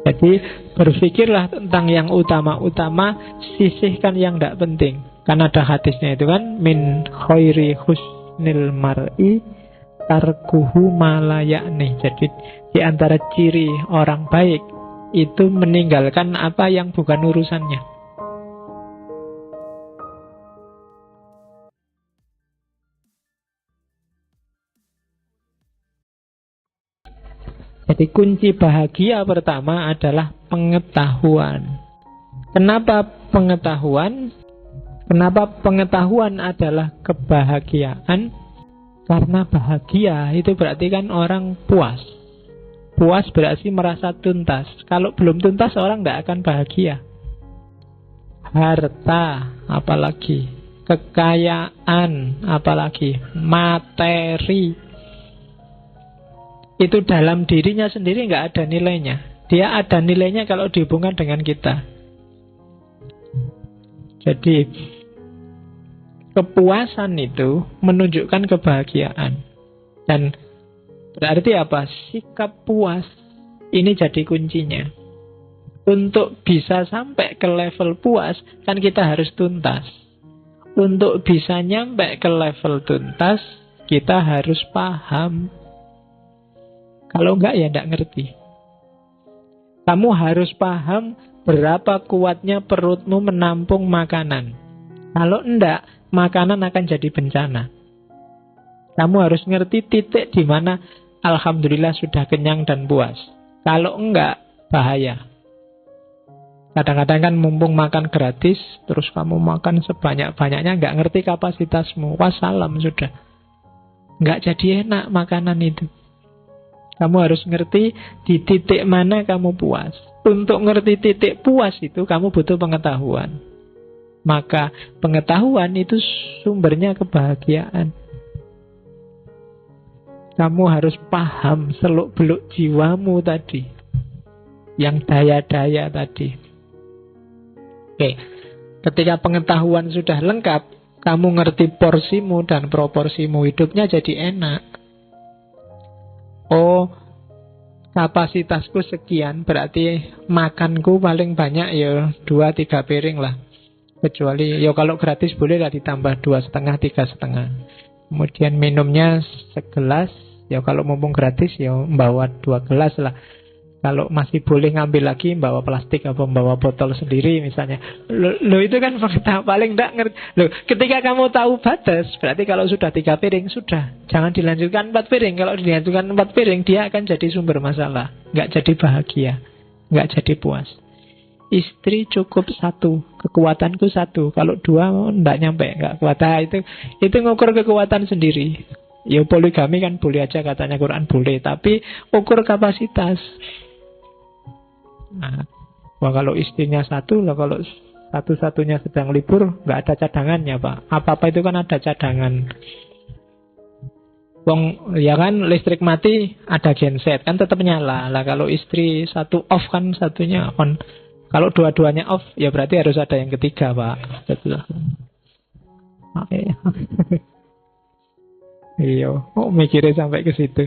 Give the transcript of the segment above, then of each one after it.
Jadi berpikirlah tentang yang utama-utama, sisihkan yang tidak penting. Kan ada hadisnya itu kan, min khairi husnil mar'i tarkuhu malayakni. Jadi di antara ciri orang baik itu meninggalkan apa yang bukan urusannya. Jadi kunci bahagia pertama adalah pengetahuan. Kenapa pengetahuan? Kenapa pengetahuan adalah kebahagiaan? Karena bahagia itu berarti kan orang puas. Puas berarti merasa tuntas. Kalau belum tuntas orang tidak akan bahagia. Harta, apalagi kekayaan, apalagi materi, itu dalam dirinya sendiri nggak ada nilainya. Dia ada nilainya kalau dihubungkan dengan kita. Jadi kepuasan itu menunjukkan kebahagiaan. Dan berarti apa? Sikap puas ini jadi kuncinya. Untuk bisa sampai ke level puas, kan kita harus tuntas. Untuk bisa nyampe ke level tuntas, kita harus paham. Kalau enggak ya enggak ngerti. Kamu harus paham berapa kuatnya perutmu menampung makanan. Kalau enggak, makanan akan jadi bencana. Kamu harus ngerti titik di mana alhamdulillah sudah kenyang dan puas. Kalau enggak, bahaya. Kadang-kadang kan mumpung makan gratis, terus kamu makan sebanyak-banyaknya, enggak ngerti kapasitasmu. Wassalam sudah. Enggak jadi enak makanan itu. Kamu harus ngerti di titik mana kamu puas. Untuk ngerti titik puas itu kamu butuh pengetahuan. Maka pengetahuan itu sumbernya kebahagiaan. Kamu harus paham seluk-beluk jiwamu tadi. Yang daya-daya tadi. Oke. Ketika pengetahuan sudah lengkap, kamu ngerti porsimu dan proporsimu, hidupnya jadi enak. Oh, kapasitasku sekian, berarti makanku paling banyak ya 2-3 piring lah. Kecuali ya kalau gratis boleh lah ditambah 2,5, 3,5. Kemudian minumnya segelas, ya kalau mumpung gratis ya membawa 2 gelas lah. Kalau masih boleh ngambil lagi, bawa plastik atau bawa botol sendiri misalnya. Lo itu kan paling enggak ngerti. Lo ketika kamu tahu batas, berarti kalau sudah 3 piring, sudah. Jangan dilanjutkan 4 piring. Kalau dilanjutkan 4 piring, dia akan jadi sumber masalah. Enggak jadi bahagia. Enggak jadi puas. Istri cukup 1, kekuatanku 1. Kalau 2, enggak nyampe, enggak kuat. Nah, itu ngukur kekuatan sendiri. Ya poligami kan boleh aja, katanya Quran boleh. Tapi ukur kapasitas. Nah, kalau istrinya 1, lah kalau satu-satunya sedang libur, nggak ada cadangannya, Pak. Apa-apa itu kan ada cadangan. Wong, ya kan listrik mati, ada genset, kan tetap nyala. Lah kalau istri 1 off kan satunya on. Kalau dua-duanya off, ya berarti harus ada yang ketiga, Pak. Betul. Oke. Iya, mikirnya sampai ke situ.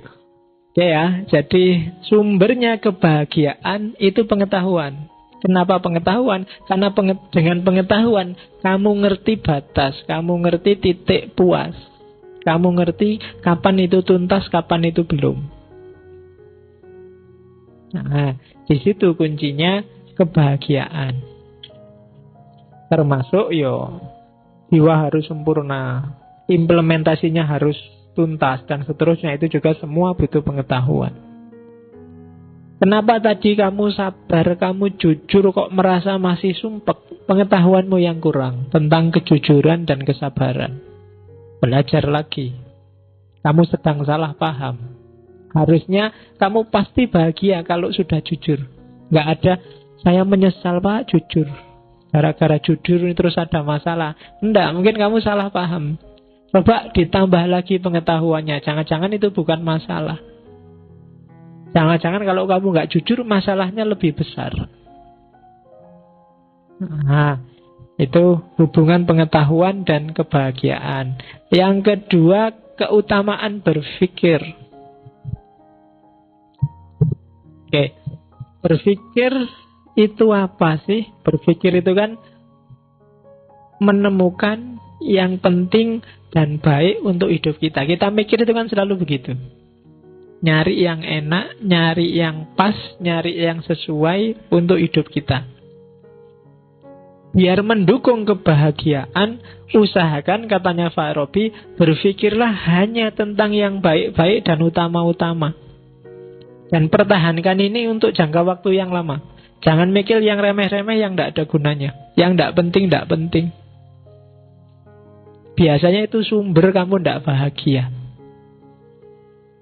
Oke ya, jadi sumbernya kebahagiaan itu pengetahuan. Kenapa pengetahuan? Karena dengan pengetahuan kamu ngerti batas, kamu ngerti titik puas, kamu ngerti kapan itu tuntas, kapan itu belum. Nah, di situ kuncinya kebahagiaan. Termasuk jiwa harus sempurna, implementasinya harus tuntas, dan seterusnya. Itu juga semua butuh pengetahuan. Kenapa tadi kamu sabar, kamu jujur kok merasa masih sumpek? Pengetahuanmu yang kurang tentang kejujuran dan kesabaran. Belajar lagi. Kamu sedang salah paham. Harusnya kamu pasti bahagia kalau sudah jujur. Nggak ada, saya menyesal Pak, jujur. Gara-gara jujur ini terus ada masalah. Enggak, mungkin kamu salah paham. Coba ditambah lagi pengetahuannya. Jangan-jangan itu bukan masalah. Jangan-jangan kalau kamu nggak jujur, masalahnya lebih besar. Nah, itu hubungan pengetahuan dan kebahagiaan. Yang kedua, keutamaan berpikir. Oke, Berpikir itu apa sih? Berpikir itu kan menemukan yang penting dan baik untuk hidup kita. Kita mikir itu kan selalu begitu. Nyari yang enak, nyari yang pas, nyari yang sesuai untuk hidup kita. Biar mendukung kebahagiaan, usahakan, katanya Farabi, berpikirlah hanya tentang yang baik-baik dan utama-utama. Dan pertahankan ini untuk jangka waktu yang lama. Jangan mikir yang remeh-remeh yang tidak ada gunanya. Yang tidak penting, tidak penting. Biasanya itu sumber kamu tidak bahagia.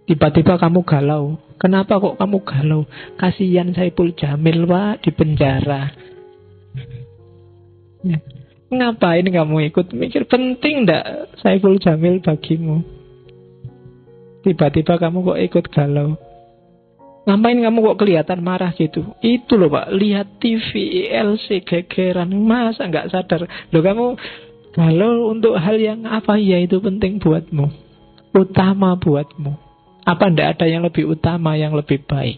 Tiba-tiba kamu galau. Kenapa kok kamu galau? Kasihan Saipul Jamil, Pak, di penjara. Ya. Ngapain kamu ikut mikir? Penting tidak Saiful Jamil bagimu? Tiba-tiba kamu kok ikut galau. Ngapain kamu kok kelihatan marah gitu? Itu loh Pak, lihat TV, ILC, gegeran. Masa nggak sadar? Loh kamu galau untuk hal yang apa ya itu penting buatmu? Utama buatmu. Apa ndak ada yang lebih utama, yang lebih baik?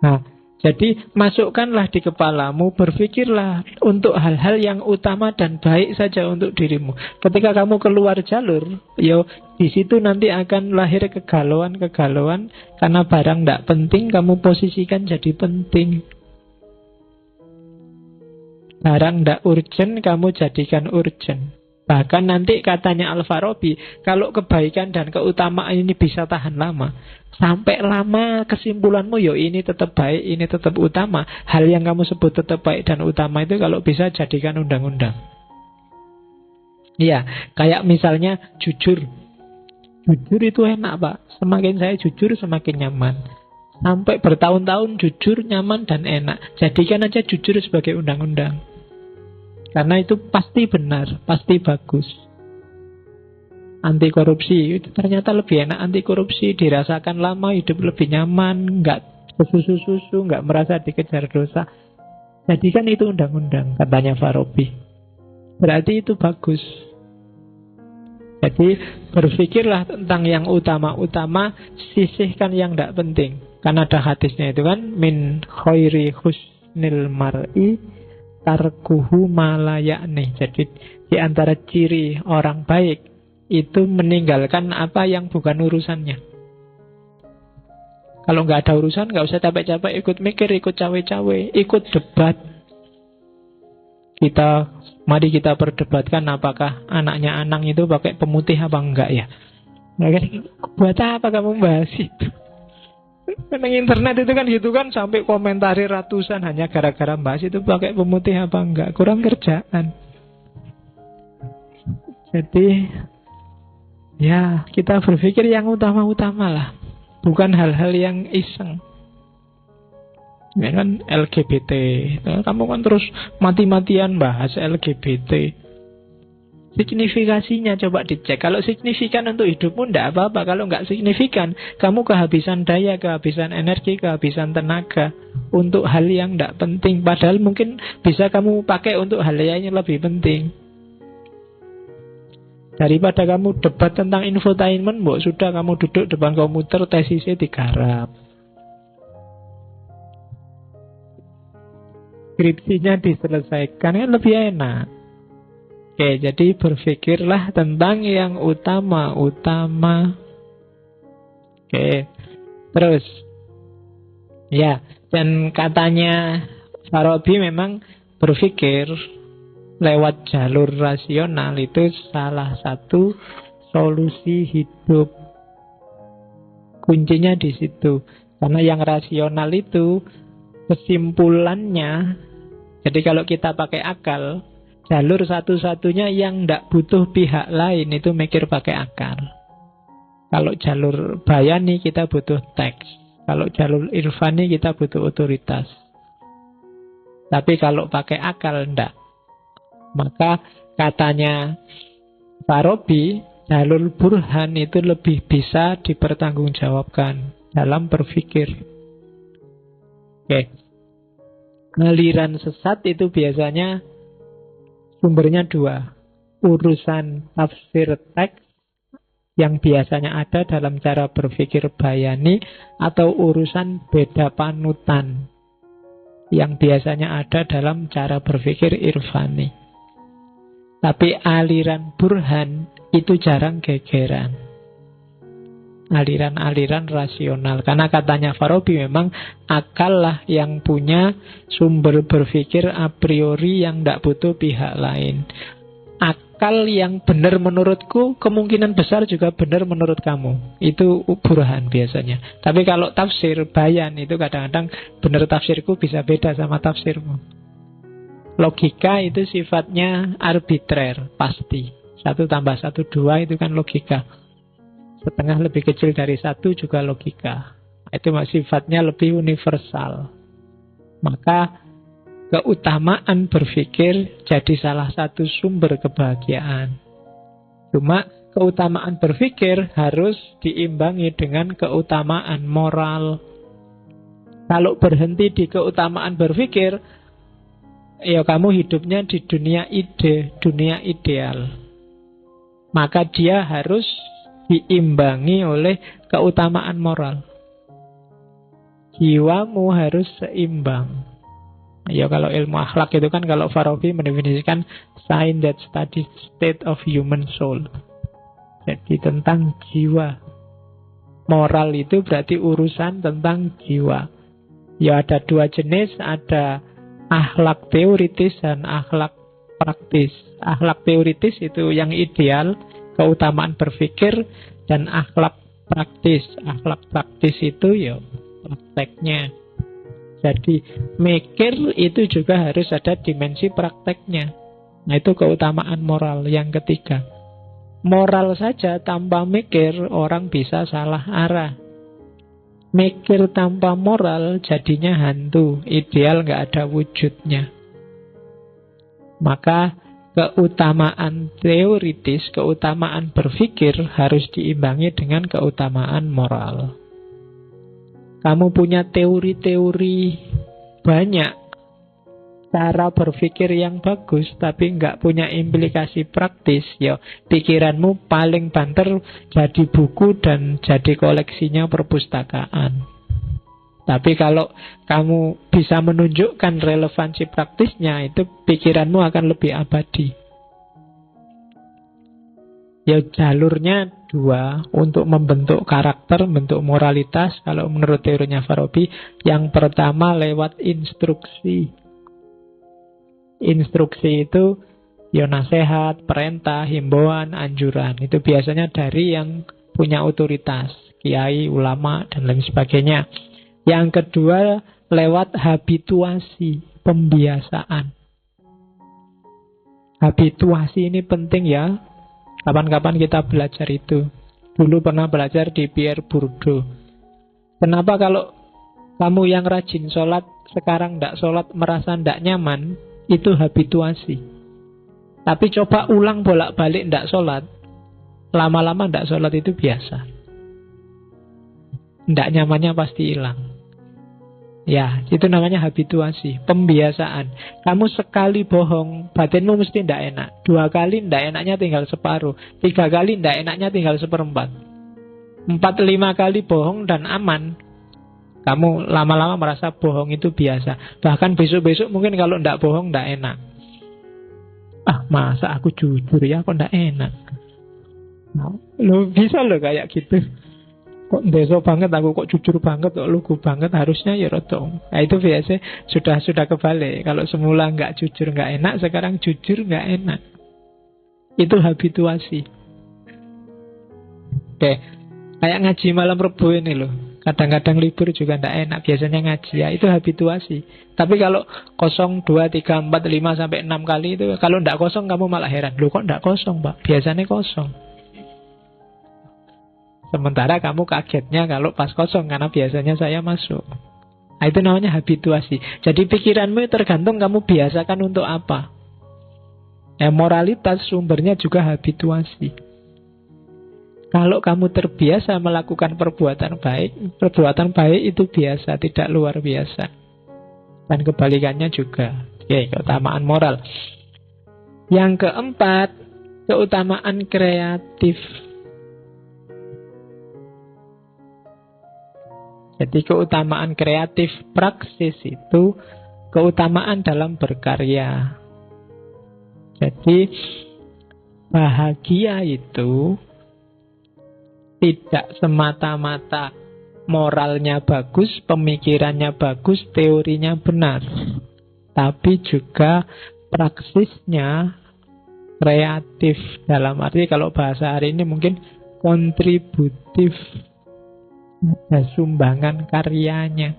Nah, jadi masukkanlah di kepalamu, berpikirlah untuk hal-hal yang utama dan baik saja untuk dirimu. Ketika kamu keluar jalur, di situ nanti akan lahir kegalauan-kegalauan karena barang tidak penting kamu posisikan jadi penting. Barang tidak urgent kamu jadikan urgent. Bahkan nanti katanya Al-Farabi, kalau kebaikan dan keutamaan ini bisa tahan lama, sampai lama kesimpulanmu ini tetap baik, ini tetap utama. Hal yang kamu sebut tetap baik dan utama itu kalau bisa jadikan undang-undang. Iya, kayak misalnya jujur. Jujur itu enak Pak. Semakin saya jujur semakin nyaman. Sampai bertahun-tahun jujur, nyaman dan enak. Jadikan aja jujur sebagai undang-undang. Karena itu pasti benar, pasti bagus. Anti korupsi itu ternyata lebih enak. Anti korupsi dirasakan lama, hidup lebih nyaman, nggak susu-susu, nggak merasa dikejar dosa. Jadikan itu undang-undang, katanya Farabi. Berarti itu bagus. Jadi berpikirlah tentang yang utama-utama, sisihkan yang tidak penting. Karena ada hadisnya itu kan, min khairi husnil mar'i tarkuhu malayakni. Jadi di antara ciri orang baik itu meninggalkan apa yang bukan urusannya. Kalau nggak ada urusan, nggak usah capek-capek ikut mikir, ikut cawe-cawe, ikut debat. Mari kita perdebatkan apakah anaknya Anang itu pakai pemutih apa enggak ya. Buat apa kamu bahas itu? Karena internet itu kan gitu kan, sampai komentari ratusan hanya gara-gara bahas itu pakai pemutih apa enggak. Kurang kerjaan. Jadi ya kita berpikir yang utama-utama lah, bukan hal-hal yang iseng. Ya kan LGBT, kamu kan terus mati-matian bahas LGBT. Signifikasinya coba dicek. Kalau signifikan untuk hidupmu tidak apa-apa. Kalau nggak signifikan, kamu kehabisan daya, kehabisan energi, kehabisan tenaga untuk hal yang tidak penting. Padahal mungkin bisa kamu pakai untuk hal yang lebih penting. Daripada kamu debat tentang infotainment, sudah kamu duduk depan komputer, tesisnya digarap, skripsinya diselesaikan, kan lebih enak. Oke, jadi berpikirlah tentang yang utama-utama. Oke, terus. Ya, dan katanya Farabi memang berpikir lewat jalur rasional itu salah satu solusi hidup. Kuncinya di situ. Karena yang rasional itu kesimpulannya, jadi kalau kita pakai akal, jalur satu-satunya yang tidak butuh pihak lain itu mikir pakai akal. Kalau jalur bayani kita butuh teks. Kalau jalur irfani kita butuh otoritas. Tapi kalau pakai akal enggak. Maka katanya Farabi, jalur burhan itu lebih bisa dipertanggungjawabkan dalam berpikir. Oke. Aliran sesat itu biasanya sumbernya dua. Urusan tafsir teks yang biasanya ada dalam cara berpikir bayani, atau urusan beda panutan yang biasanya ada dalam cara berpikir irfani. Tapi aliran burhan itu jarang gegeran. Aliran-aliran rasional. Karena katanya Farabi memang akal lah yang punya sumber berpikir a priori yang tidak butuh pihak lain. Akal yang benar menurutku kemungkinan besar juga benar menurut kamu. Itu burhan biasanya. Tapi kalau tafsir, bayan, itu kadang-kadang benar tafsirku bisa beda sama tafsirmu. Logika itu sifatnya arbitrer, pasti. 1 tambah 1, 2 itu kan logika. Setengah lebih kecil dari 1 juga logika. Itu sifatnya lebih universal. Maka keutamaan berpikir jadi salah satu sumber kebahagiaan. Cuma keutamaan berpikir harus diimbangi dengan keutamaan moral. Kalau berhenti di keutamaan berpikir, ya kamu hidupnya di dunia ide, dunia ideal. Maka dia harus diimbangi oleh keutamaan moral. Jiwamu harus seimbang. Ya kalau ilmu akhlak itu kan, kalau Farabi mendefinisikan science that studies state of human soul. Jadi tentang jiwa. Moral itu berarti urusan tentang jiwa. Ya ada 2 jenis, ada akhlak teoritis dan akhlak praktis. Akhlak teoritis itu yang ideal, keutamaan berpikir, dan akhlak praktis. Akhlak praktis itu ya prakteknya. Jadi mikir itu juga harus ada dimensi prakteknya. Nah itu keutamaan moral yang ketiga. Moral saja tanpa mikir orang bisa salah arah. Mikir tanpa moral jadinya hantu, ideal nggak ada wujudnya. Maka keutamaan teoritis, keutamaan berpikir harus diimbangi dengan keutamaan moral. Kamu punya teori-teori banyak, cara berpikir yang bagus, tapi nggak punya implikasi praktis, ya pikiranmu paling banter jadi buku dan jadi koleksinya perpustakaan. Tapi kalau kamu bisa menunjukkan relevansi praktisnya, itu pikiranmu akan lebih abadi. Ya jalurnya 2 untuk membentuk karakter, membentuk moralitas. Kalau menurut teorinya Farabi, yang pertama lewat instruksi. Instruksi itu ya nasihat, perintah, himbauan, anjuran. Itu biasanya dari yang punya otoritas, kiai, ulama, dan lain sebagainya. Yang kedua lewat habituasi, pembiasaan. Habituasi ini penting ya. Kapan-kapan kita belajar itu. Dulu pernah belajar di Pierre Bourdieu. Kenapa kalau kamu yang rajin sholat, sekarang tidak sholat, merasa tidak nyaman, itu habituasi. Tapi coba ulang bolak-balik tidak sholat, lama-lama tidak sholat itu biasa. Tidak nyamannya pasti hilang. Ya, itu namanya habituasi, pembiasaan. Kamu sekali bohong, batinmu mesti tidak enak. 2 kali tidak enaknya tinggal separuh. 3 kali tidak enaknya tinggal 1/4. 4-5 kali bohong dan aman. Kamu lama-lama merasa bohong itu biasa. Bahkan besok-besok mungkin kalau tidak bohong tidak enak. Ah, masa aku jujur ya, kok tidak enak? Loh, bisa loh kayak gitu. Kok ndeso banget aku, kok jujur banget, kok lugu banget, harusnya ya rotong. Nah itu biasa sudah kebalik. Kalau semula nggak jujur nggak enak, sekarang jujur nggak enak. Itu habituasi. Oke, kayak ngaji malam Rebo ini loh. Kadang-kadang libur juga nggak enak, biasanya ngaji ya, itu habituasi. Tapi kalau 0, 2, 3, 4, 5 sampai 6 kali itu, kalau nggak kosong kamu malah heran. Loh kok nggak kosong, Pak? Biasanya kosong. Sementara kamu kagetnya kalau pas kosong, karena biasanya saya masuk. Nah, itu namanya habituasi. Jadi pikiranmu tergantung kamu biasakan untuk apa. Moralitas sumbernya juga habituasi. Kalau kamu terbiasa melakukan perbuatan baik itu biasa, tidak luar biasa. Dan kebalikannya juga. Oke, keutamaan moral. Yang keempat, keutamaan kreatif. Jadi keutamaan kreatif praksis itu keutamaan dalam berkarya. Jadi bahagia itu tidak semata-mata moralnya bagus, pemikirannya bagus, teorinya benar. Tapi juga praksisnya kreatif. Dalam arti kalau bahasa hari ini mungkin kontributif. Ada sumbangan karyanya.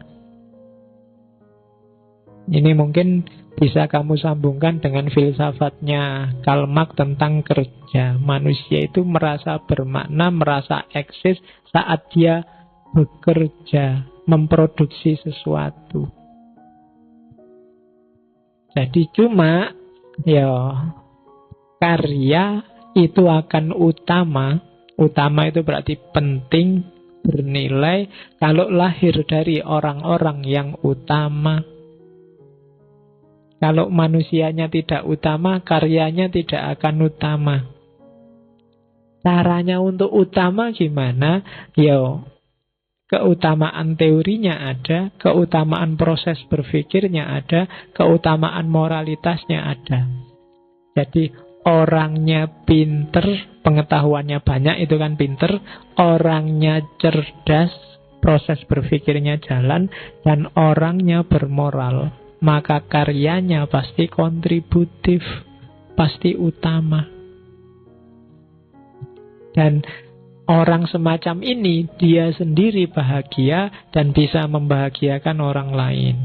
Ini mungkin bisa kamu sambungkan dengan filsafatnya Karl Marx tentang kerja. Manusia itu merasa bermakna, merasa eksis saat dia bekerja, memproduksi sesuatu. Jadi cuma karya itu akan utama. Utama itu berarti penting, bernilai kalau lahir dari orang-orang yang utama. Kalau manusianya tidak utama, karyanya tidak akan utama. Caranya untuk utama gimana? Keutamaan teorinya ada, keutamaan proses berpikirnya ada, keutamaan moralitasnya ada. Jadi orangnya pinter, pengetahuannya banyak, itu kan pinter. Orangnya cerdas, proses berpikirnya jalan. Dan orangnya bermoral, maka karyanya pasti kontributif, pasti utama. Dan orang semacam ini, dia sendiri bahagia dan bisa membahagiakan orang lain.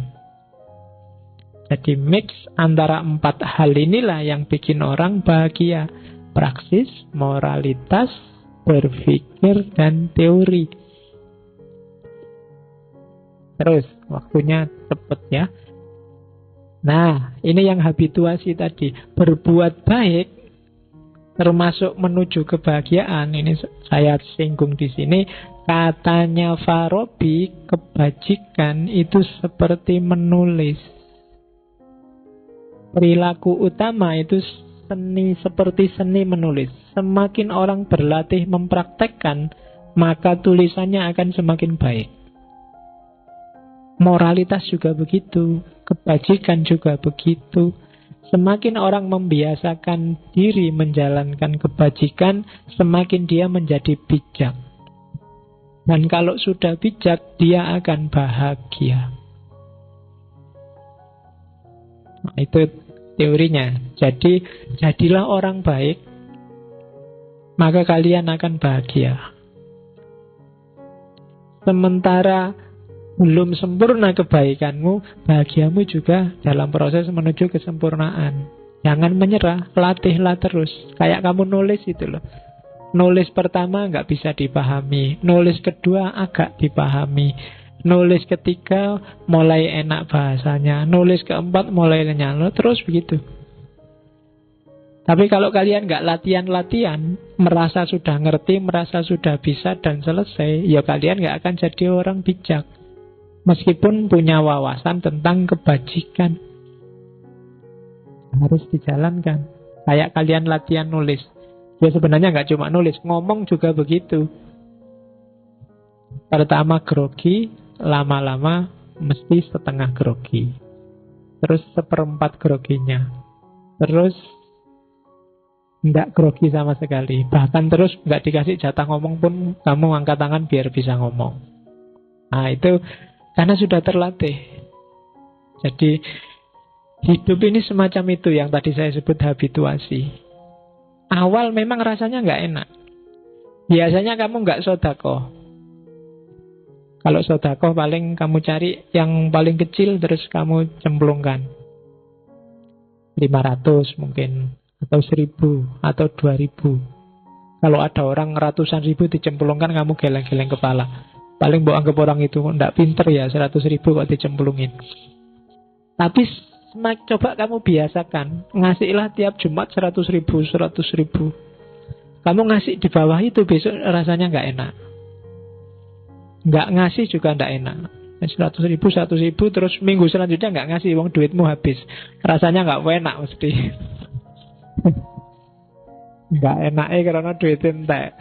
Jadi mix antara 4 hal inilah yang bikin orang bahagia. Praksis, moralitas, berpikir, dan teori. Terus, waktunya cepet ya. Nah, ini yang habituasi tadi. Berbuat baik, termasuk menuju kebahagiaan. Ini saya singgung di sini. Katanya Farabi, kebajikan itu seperti menulis. Perilaku utama itu seperti seni menulis. Semakin orang berlatih mempraktekkan, maka tulisannya akan semakin baik. Moralitas juga begitu, kebajikan juga begitu. Semakin orang membiasakan diri menjalankan kebajikan, semakin dia menjadi bijak. Dan kalau sudah bijak, dia akan bahagia. Nah, itu teorinya. Jadi, jadilah orang baik, maka kalian akan bahagia. Sementara belum sempurna kebaikanmu, bahagiamu juga dalam proses menuju kesempurnaan. Jangan menyerah, latihlah terus. Kayak kamu nulis itu loh. Nulis pertama nggak bisa dipahami, nulis kedua agak dipahami, nulis ketiga mulai enak bahasanya, nulis keempat mulai nyalo, terus begitu. Tapi kalau kalian nggak latihan-latihan, merasa sudah ngerti, merasa sudah bisa dan selesai, ya kalian nggak akan jadi orang bijak. Meskipun punya wawasan tentang kebajikan, harus dijalankan. Kayak kalian latihan nulis. Ya sebenarnya nggak cuma nulis, ngomong juga begitu. Pertama grogi, lama-lama mesti setengah grogi. Terus seperempat groginya. Terus nggak grogi sama sekali. Bahkan terus nggak dikasih jatah ngomong pun kamu angkat tangan biar bisa ngomong. Nah itu karena sudah terlatih. Jadi hidup ini semacam itu yang tadi saya sebut habituasi. Awal memang rasanya nggak enak. Biasanya kamu nggak sodako. Kalau sodako paling kamu cari yang paling kecil terus kamu cemplungkan. 500 mungkin, atau 1000, atau 2000. Kalau ada orang ratusan ribu dicemplungkan, kamu geleng-geleng kepala. Paling mbok anggap orang itu ndak pinter ya, 100.000 kok dicemplungin. Tapi coba kamu biasakan, ngasihlah tiap Jumat 100.000. Kamu ngasih di bawah itu, besok rasanya nggak enak. Nggak ngasih juga nggak enak. 100.000, terus minggu selanjutnya nggak ngasih, wong duitmu habis. Rasanya nggak enak mesti. Nggak enaknya karena duit entek.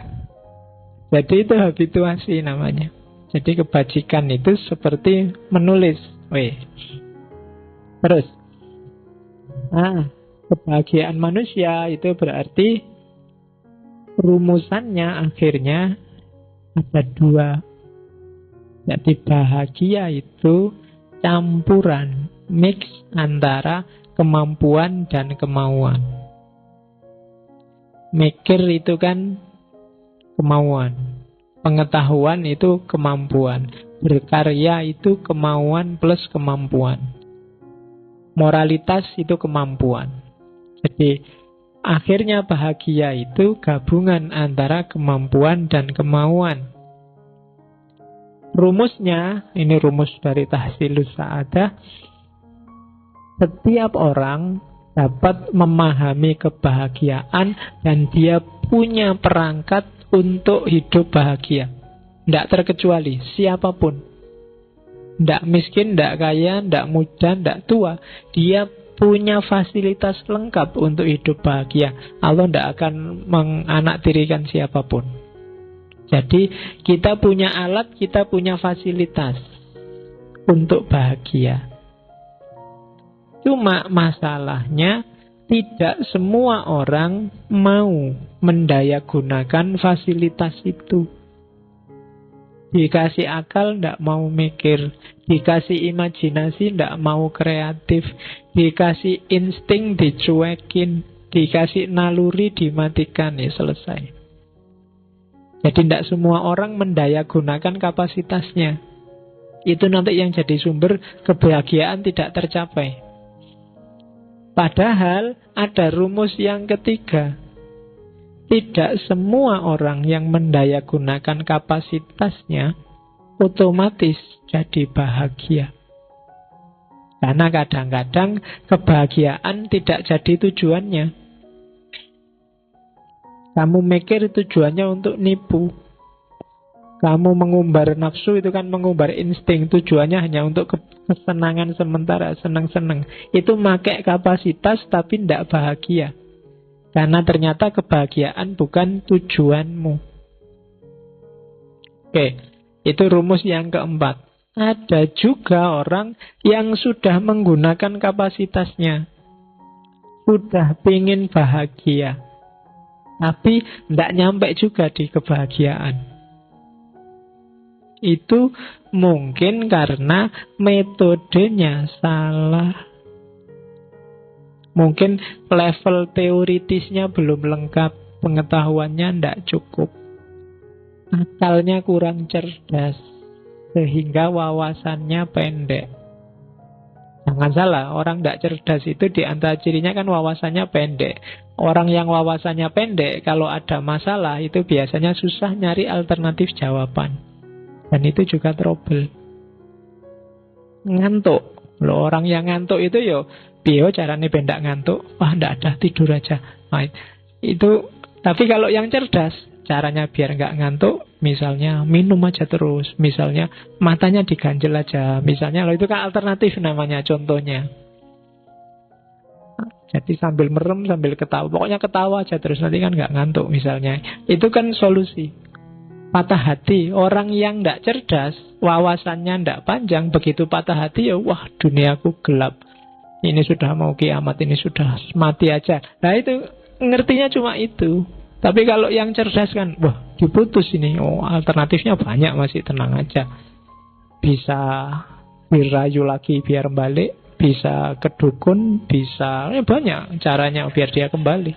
Jadi itu habituasi namanya. Jadi kebajikan itu seperti menulis. Weh. Terus. Kebahagiaan manusia itu berarti rumusannya akhirnya ada dua. Jadi bahagia itu campuran, mix antara kemampuan dan kemauan. Mikir itu kan kemauan, pengetahuan itu kemampuan, berkarya itu kemauan plus kemampuan, moralitas itu kemampuan. Jadi akhirnya bahagia itu gabungan antara kemampuan dan kemauan. Rumusnya, ini rumus dari Tahsilus Sa'adah, setiap orang dapat memahami kebahagiaan dan dia punya perangkat untuk hidup bahagia. Tidak terkecuali siapapun. Tidak miskin, tidak kaya, tidak muda, tidak tua. Dia punya fasilitas lengkap untuk hidup bahagia. Allah tidak akan menganaktirikan siapapun. Jadi kita punya alat, kita punya fasilitas untuk bahagia. Cuma masalahnya tidak semua orang mau mendayagunakan fasilitas itu. Dikasih akal tidak mau mikir, dikasih imajinasi tidak mau kreatif, dikasih insting dicuekin, dikasih naluri dimatikan, ya selesai. Jadi tidak semua orang mendayagunakan kapasitasnya. Itu nanti yang jadi sumber kebahagiaan tidak tercapai. Padahal ada rumus yang ketiga. Tidak semua orang yang mendayagunakan kapasitasnya otomatis jadi bahagia. Karena kadang-kadang kebahagiaan tidak jadi tujuannya. Kamu mikir tujuannya untuk nipu. Kamu mengumbar nafsu itu kan mengumbar insting. Tujuannya hanya untuk kesenangan sementara, senang-senang. Itu pakai kapasitas tapi tidak bahagia. Karena ternyata kebahagiaan bukan tujuanmu. Oke, itu rumus yang keempat. Ada juga orang yang sudah menggunakan kapasitasnya. Sudah pingin bahagia. Tapi tidak nyampe juga di kebahagiaan. Itu mungkin karena metodenya salah. Mungkin level teoritisnya belum lengkap, pengetahuannya tidak cukup, akalnya kurang cerdas, sehingga wawasannya pendek. Jangan salah, orang tidak cerdas itu di antara cirinya kan wawasannya pendek. Orang yang wawasannya pendek, kalau ada masalah itu biasanya susah nyari alternatif jawaban. Dan itu juga trouble. Ngantuk. Loh, orang yang ngantuk itu piye carane bendak ngantuk? Wah, ndak ada, tidur aja. Nah, itu. Tapi kalau yang cerdas, caranya biar nggak ngantuk, misalnya minum aja terus, misalnya matanya diganjel aja, misalnya itu kan alternatif namanya, contohnya. Jadi sambil merem, sambil ketawa, pokoknya ketawa aja terus, nanti kan nggak ngantuk misalnya. Itu kan solusi. Patah hati, orang yang tidak cerdas, wawasannya tidak panjang, begitu patah hati wah duniaku gelap. Ini sudah mau kiamat, ini sudah mati aja. Nah itu, ngertinya cuma itu. Tapi kalau yang cerdas kan, wah diputus ini, alternatifnya banyak, masih tenang aja. Bisa dirayu lagi biar balik, bisa ke dukun, bisa, banyak caranya biar dia kembali.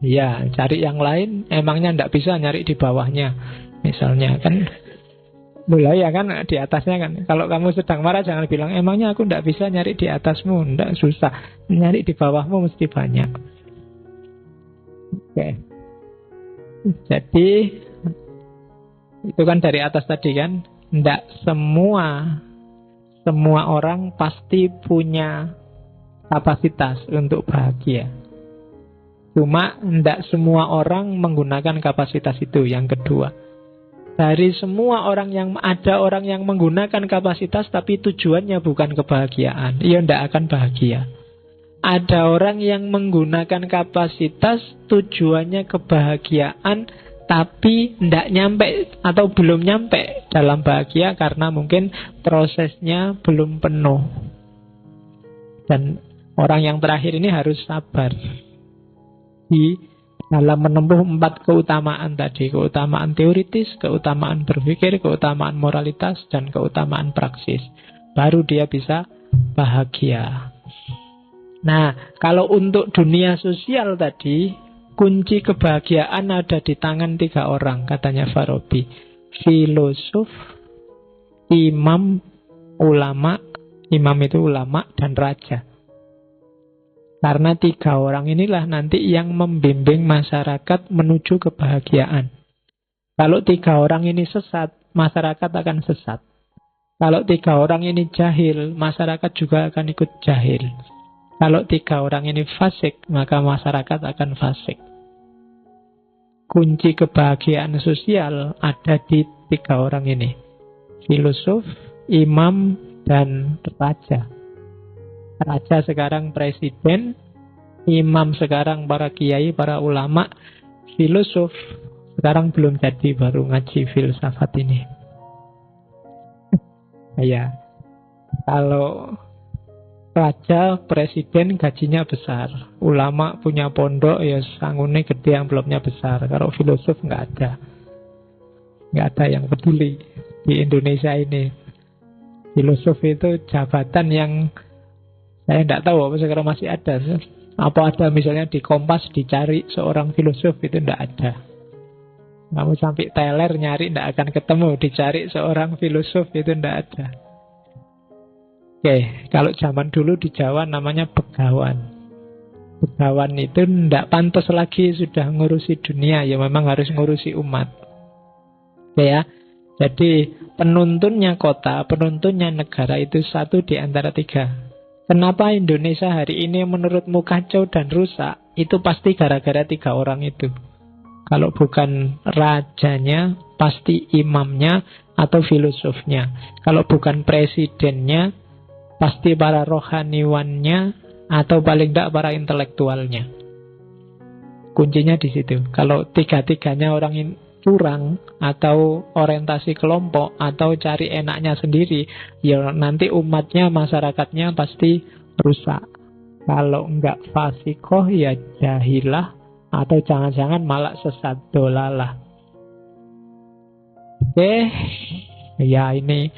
Ya, cari yang lain, emangnya ndak bisa nyari di bawahnya. Misalnya kan, mulai ya kan di atasnya kan. Kalau kamu sedang marah jangan bilang, emangnya aku ndak bisa nyari di atasmu. Ndak, susah. Nyari di bawahmu mesti banyak. Oke. Jadi, itu kan dari atas tadi kan. Ndak semua orang pasti punya kapasitas untuk bahagia. Cuma tidak semua orang menggunakan kapasitas itu. Yang kedua, dari semua orang yang ada orang yang menggunakan kapasitas tapi tujuannya bukan kebahagiaan, ia tidak akan bahagia. Ada orang yang menggunakan kapasitas tujuannya kebahagiaan tapi tidak nyampe atau belum nyampe dalam bahagia karena mungkin prosesnya belum penuh. Dan orang yang terakhir ini harus sabar di dalam menempuh 4 keutamaan tadi. Keutamaan teoritis, keutamaan berpikir, keutamaan moralitas, dan keutamaan praksis. Baru dia bisa bahagia. Nah, kalau untuk dunia sosial tadi, kunci kebahagiaan ada di tangan 3 orang, katanya Farabi. Filosof, imam, ulama, imam itu ulama, dan raja. Karena 3 orang inilah nanti yang membimbing masyarakat menuju kebahagiaan. Kalau 3 orang ini sesat, masyarakat akan sesat. Kalau 3 orang ini jahil, masyarakat juga akan ikut jahil. Kalau 3 orang ini fasik, maka masyarakat akan fasik. Kunci kebahagiaan sosial ada di 3 orang ini. Filosof, imam, dan raja. Raja sekarang presiden, imam sekarang para kiai, para ulama, filosof sekarang belum jadi, baru ngaji filsafat ini. Ya, kalau raja, presiden gajinya besar, ulama punya pondok ya sangune gede, amplopnya besar. Kalau filosof nggak ada yang peduli di Indonesia ini. Filosof itu jabatan yang saya tidak tahu apa sekarang masih ada. Apa ada misalnya di Kompas dicari seorang filosof, itu tidak ada. Kamu sampai teler nyari tidak akan ketemu. Dicari seorang filosof itu tidak ada. Oke, kalau zaman dulu di Jawa namanya begawan. Begawan itu tidak pantas lagi sudah ngurusi dunia, ya memang harus ngurusi umat. Oke ya, jadi penuntunnya kota, penuntunnya negara itu satu di antara 3. Kenapa Indonesia hari ini menurutmu kacau dan rusak? Itu pasti gara-gara 3 orang itu. Kalau bukan rajanya, pasti imamnya atau filosofnya. Kalau bukan presidennya, pasti para rohaniwannya atau paling tidak para intelektualnya. Kuncinya di situ. Kalau 3-3-nya orang ini curang atau orientasi kelompok atau cari enaknya sendiri, ya nanti umatnya, masyarakatnya pasti rusak. Kalau enggak fasikoh ya jahilah, atau jangan-jangan malah sesat dolalah. Oke, ya ini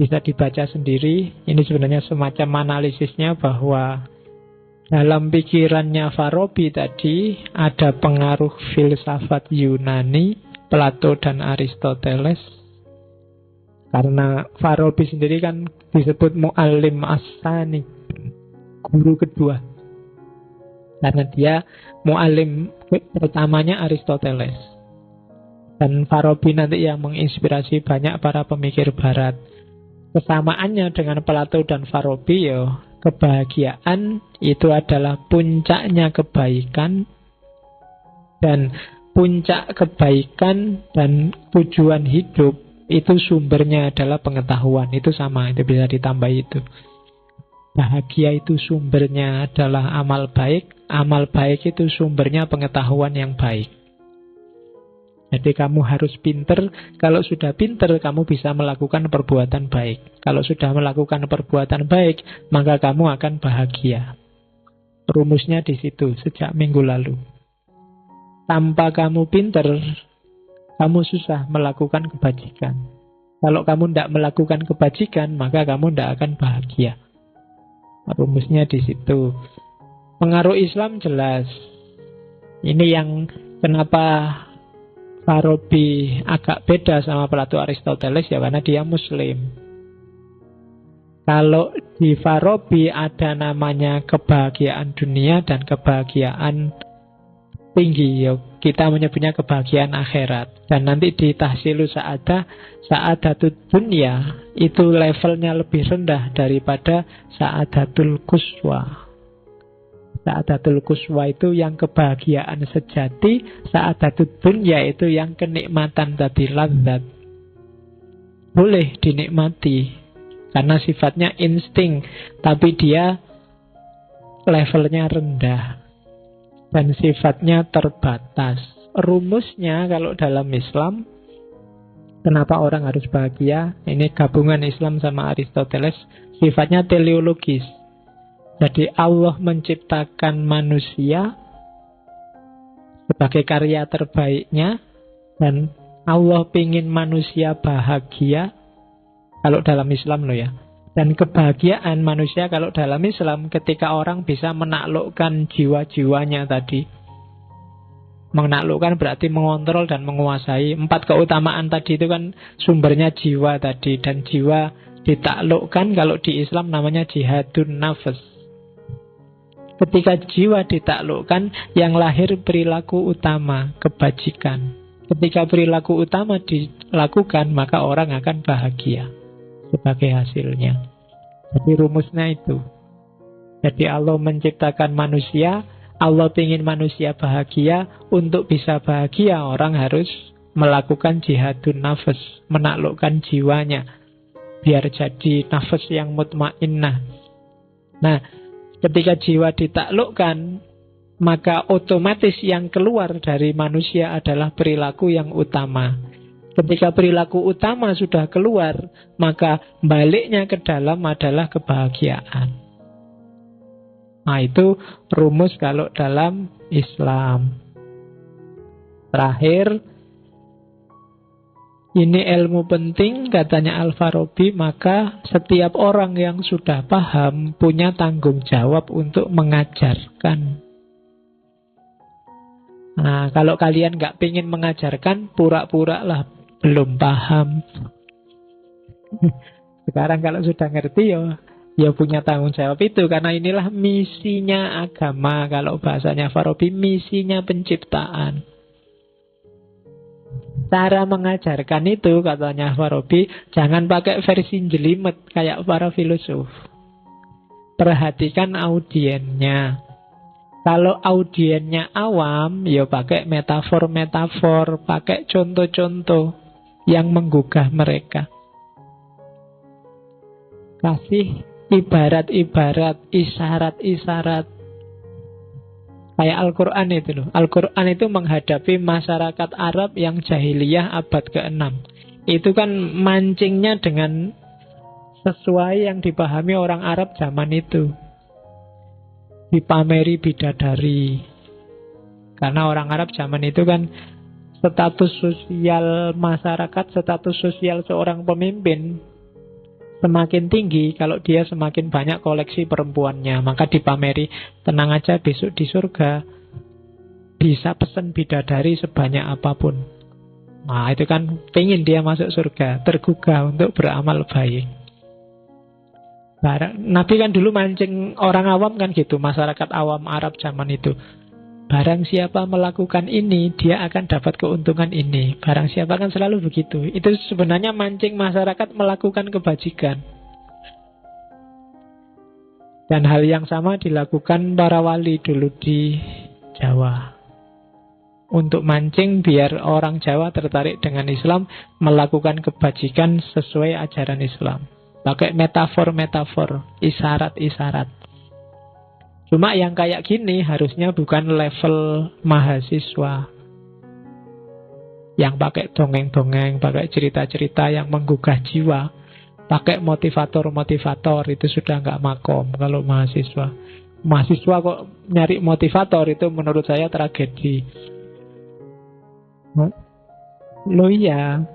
bisa dibaca sendiri. Ini sebenarnya semacam analisisnya bahwa dalam pikirannya Farabi tadi ada pengaruh filsafat Yunani, Plato dan Aristoteles. Karena Farabi sendiri kan disebut mu'allim as-sani, guru kedua. Karena dia mu'allim pertamanya Aristoteles. Dan Farabi nanti yang menginspirasi banyak para pemikir barat. Kesamaannya dengan Plato dan Farabi ya, kebahagiaan itu adalah puncaknya kebaikan, dan puncak kebaikan dan tujuan hidup itu sumbernya adalah pengetahuan. Itu sama, itu bisa ditambah itu. Bahagia itu sumbernya adalah amal baik itu sumbernya pengetahuan yang baik. Jadi kamu harus pinter. Kalau sudah pinter, kamu bisa melakukan perbuatan baik. Kalau sudah melakukan perbuatan baik, maka kamu akan bahagia. Rumusnya di situ sejak minggu lalu. Tanpa kamu pinter, kamu susah melakukan kebajikan. Kalau kamu tidak melakukan kebajikan, maka kamu tidak akan bahagia. Rumusnya di situ. Pengaruh Islam jelas. Ini yang kenapa Farabi agak beda sama Plato Aristoteles, ya karena dia Muslim. Kalau di Farabi ada namanya kebahagiaan dunia dan kebahagiaan tinggi, ya kita menyebutnya kebahagiaan akhirat. Dan nanti di tahsilu sa'adatul dunya itu levelnya lebih rendah daripada sa'adatul quswa. Sa'adatul quswa itu yang kebahagiaan sejati, sa'adatul dunya itu yang kenikmatan tadi, ladzat. Boleh dinikmati karena sifatnya insting, tapi dia levelnya rendah dan sifatnya terbatas. rumusnya kalau dalam Islam, kenapa orang harus bahagia? Ini gabungan Islam sama Aristoteles, sifatnya teleologis. Jadi Allah menciptakan manusia sebagai karya terbaiknya, dan Allah ingin manusia bahagia kalau dalam Islam loh ya. Dan kebahagiaan manusia kalau dalam Islam ketika orang bisa menaklukkan jiwa-jiwanya tadi. Menaklukkan berarti mengontrol dan menguasai. 4 keutamaan tadi itu kan sumbernya jiwa tadi. Dan jiwa ditaklukkan kalau di Islam namanya jihadun nafas. Ketika jiwa ditaklukkan, yang lahir perilaku utama, kebajikan. Ketika perilaku utama dilakukan, maka orang akan bahagia sebagai hasilnya. Jadi rumusnya itu. Jadi Allah menciptakan manusia, Allah ingin manusia bahagia. Untuk bisa bahagia, orang harus melakukan jihadun nafas, menaklukkan jiwanya, biar jadi nafas yang mutmainnah. Nah, ketika jiwa ditaklukkan, maka otomatis yang keluar dari manusia adalah perilaku yang utama. Ketika perilaku utama sudah keluar, maka baliknya ke dalam adalah kebahagiaan. Nah, itu rumus kalau dalam Islam. Terakhir, ini ilmu penting, katanya Al-Farabi, maka setiap orang yang sudah paham punya tanggung jawab untuk mengajarkan. Nah, kalau kalian nggak pengen mengajarkan, pura-pura lah belum paham. Sekarang kalau sudah ngerti, ya punya tanggung jawab itu, karena inilah misinya agama. Kalau bahasanya Farabi, misinya penciptaan. Cara mengajarkan itu, katanya Farabi, jangan pakai versi jelimet kayak para filosof. Perhatikan audiennya. Kalau audiennya awam, ya pakai metafor-metafor, pakai contoh-contoh yang menggugah mereka. Kasih ibarat-ibarat, isyarat-isyarat. Kayak Al-Quran itu loh. Al-Quran itu menghadapi masyarakat Arab yang jahiliyah abad ke-6. Itu kan mancingnya dengan sesuai yang dipahami orang Arab zaman itu. Dipameri bidadari. Karena orang Arab zaman itu kan status sosial masyarakat, status sosial seorang pemimpin semakin tinggi kalau dia semakin banyak koleksi perempuannya. Maka dipameri, tenang aja besok di surga bisa pesen bidadari sebanyak apapun. Nah, itu kan pengen dia masuk surga, tergugah untuk beramal baik. Nabi kan dulu mancing orang awam kan gitu, masyarakat awam Arab zaman itu. Barang siapa melakukan ini, dia akan dapat keuntungan ini. Barang siapa kan selalu begitu. Itu sebenarnya mancing masyarakat melakukan kebajikan. Dan hal yang sama dilakukan para wali dulu di Jawa. Untuk mancing biar orang Jawa tertarik dengan Islam, melakukan kebajikan sesuai ajaran Islam. Pakai metafor-metafor, isyarat-isyarat. Cuma yang kayak gini harusnya bukan level mahasiswa. Yang pakai dongeng-dongeng, pakai cerita-cerita yang menggugah jiwa. Pakai motivator-motivator, itu sudah nggak makom kalau mahasiswa. Mahasiswa kok nyari motivator, itu menurut saya tragedi. Loh iya,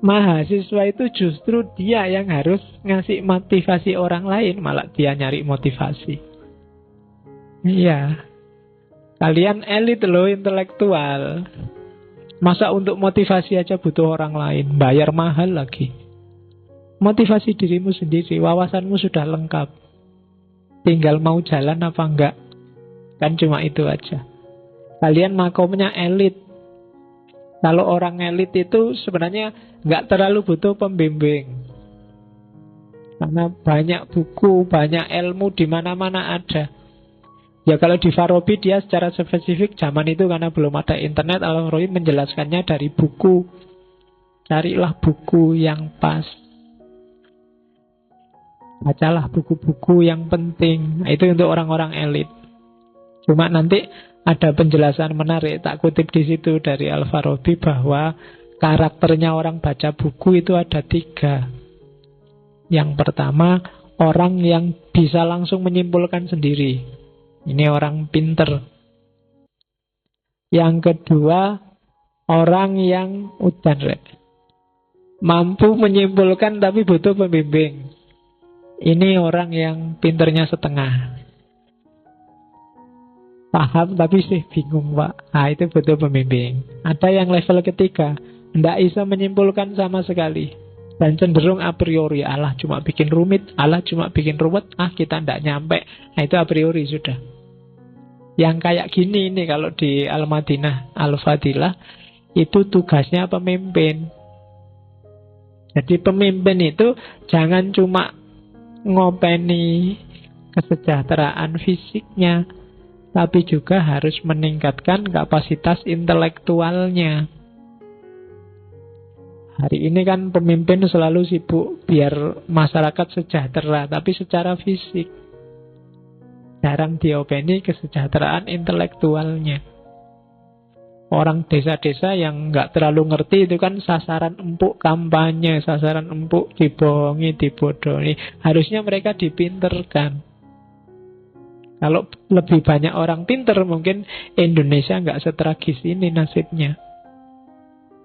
mahasiswa itu justru dia yang harus ngasih motivasi orang lain, malah dia nyari motivasi. Iya, kalian elit loh, intelektual. Masa untuk motivasi aja butuh orang lain, bayar mahal lagi. Motivasi dirimu sendiri, wawasanmu sudah lengkap. Tinggal mau jalan apa enggak. Kan cuma itu aja. Kalian makomnya elit. Kalau orang elit itu sebenarnya enggak terlalu butuh pembimbing. Karena banyak buku, banyak ilmu di mana-mana ada. Ya kalau di Farabi dia secara spesifik zaman itu karena belum ada internet, Al-Farabi menjelaskannya dari buku. Carilah buku yang pas. Bacalah buku-buku yang penting. Nah, itu untuk orang-orang elit. Cuma nanti Ada penjelasan menarik, tak kutip di situ dari Al-Farabi, bahwa karakternya orang baca buku itu ada 3. Yang pertama, orang yang bisa langsung menyimpulkan sendiri. Ini orang pinter. Yang kedua, orang yang mampu menyimpulkan tapi butuh pembimbing. Ini orang yang pinternya setengah. Paham tapi sih bingung, Pak. Nah, itu butuh pembimbing. Ada yang level ketiga, tidak bisa menyimpulkan sama sekali, dan cenderung a priori, Allah cuma bikin rumit, Allah cuma bikin ruwet, kita tidak nyampe. Nah, itu a priori sudah. Yang kayak gini ini kalau di Al-Madinah Al-Fadilah, itu tugasnya pemimpin. Jadi pemimpin itu jangan cuma ngopeni kesejahteraan fisiknya, tapi juga harus meningkatkan kapasitas intelektualnya. Hari ini kan pemimpin selalu sibuk biar masyarakat sejahtera, tapi secara fisik jarang diopeni kesejahteraan intelektualnya. Orang desa-desa yang nggak terlalu ngerti itu kan sasaran empuk kampanye, sasaran empuk dibohongi, dibodohi. Harusnya mereka dipinterkan. Kalau lebih banyak orang pinter, mungkin Indonesia nggak setragis ini nasibnya.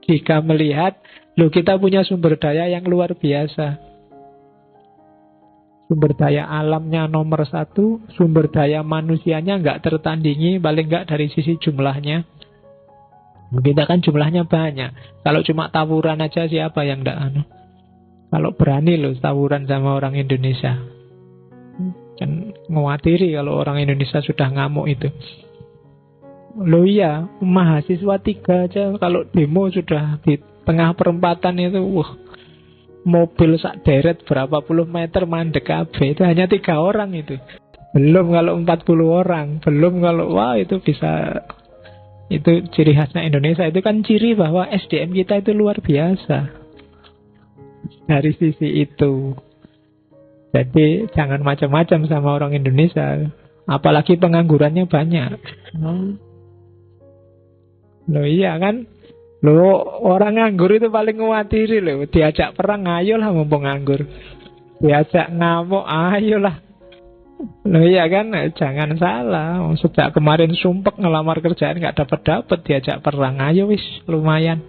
Jika melihat, kita punya sumber daya yang luar biasa. Sumber daya alamnya nomor 1, sumber daya manusianya nggak tertandingi, paling nggak dari sisi jumlahnya. Kita kan jumlahnya banyak. Kalau cuma tawuran aja siapa yang nggak Kalau berani loh tawuran sama orang Indonesia. Kan ngawatiri kalau orang Indonesia sudah ngamuk itu. Loh iya, mahasiswa 3 aja kalau demo sudah di tengah perempatan itu, mobil sak deret berapa puluh meter mandek kabeh. Itu hanya 3 orang itu. Belum kalau 40 orang, belum kalau itu bisa. Itu ciri khasnya Indonesia. Itu kan ciri bahwa SDM kita itu luar biasa. Dari sisi itu. Jadi jangan macam-macam sama orang Indonesia. Apalagi penganggurannya banyak. Loh iya kan? Loh orang nganggur itu paling ngawatiri loh. Diajak perang ayolah mumpung nganggur. Diajak ngamuk ayolah. Loh iya kan? Jangan salah. Sejak kemarin sumpek ngelamar kerjaan gak dapat-dapat, diajak perang ayo wis lumayan.